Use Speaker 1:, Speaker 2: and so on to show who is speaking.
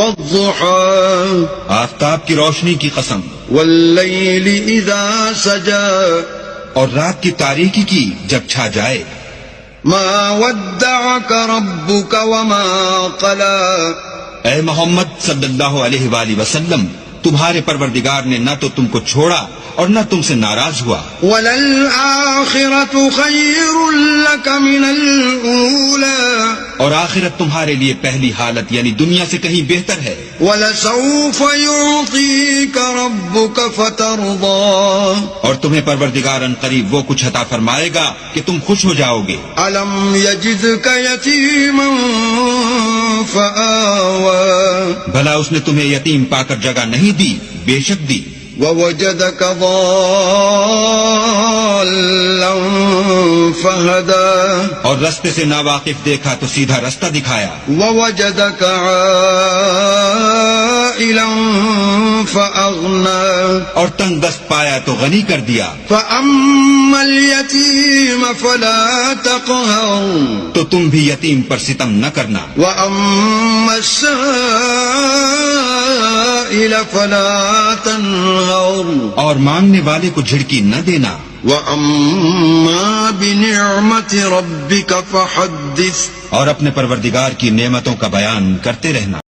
Speaker 1: والضحى
Speaker 2: آفتاب کی روشنی کی قسم،
Speaker 1: والليل إذا سجى
Speaker 2: اور رات کی تاریکی کی جب چھا جائے.
Speaker 1: ما ودعك ربك وما قلى
Speaker 2: اے محمد صلی اللہ علیہ وآلہ وسلم، تمہارے پروردگار نے نہ تو تم کو چھوڑا اور نہ تم سے ناراض ہوا.
Speaker 1: وَلَلْآخِرَةُ خَيْرٌ لَكَ مِنَ الْأُولَى
Speaker 2: اور آخرت تمہارے لیے پہلی حالت یعنی دنیا سے کہیں بہتر ہے.
Speaker 1: وَلَسَوْفَ يُعْطِيكَ رَبُّكَ فَتَرْضَى
Speaker 2: اور تمہیں پروردگار ان قریب وہ کچھ عطا فرمائے گا کہ تم خوش ہو جاؤ گے.
Speaker 1: أَلَمْ يَجِدْكَ يَتِيمًا فَآوَى
Speaker 2: بھلا اس نے تمہیں یتیم پا کر جگہ نہیں دی؟ بے شک دی.
Speaker 1: وَوَجَدَكَ ضَالًّا فَهَدَى
Speaker 2: اور رستے سے ناواقف دیکھا تو سیدھا رستہ دکھایا.
Speaker 1: وَوَجَدَكَ عَائِلًا فَأَغْنَى
Speaker 2: اور تنگ دست پایا تو غنی کر دیا.
Speaker 1: فَأَمَّا الْيَتِيمَ فَلَا تَقْهَرْ
Speaker 2: تو تم بھی یتیم پر ستم نہ کرنا.
Speaker 1: وَأَمَّا السَّائِلَ فَلَا تَنْهَرْ
Speaker 2: اور مانگنے والے کو جھڑکی نہ دینا.
Speaker 1: وَأَمَّا بِنِعْمَةِ رَبِّكَ فَحَدِّثْ
Speaker 2: اور اپنے پروردگار کی نعمتوں کا بیان کرتے رہنا.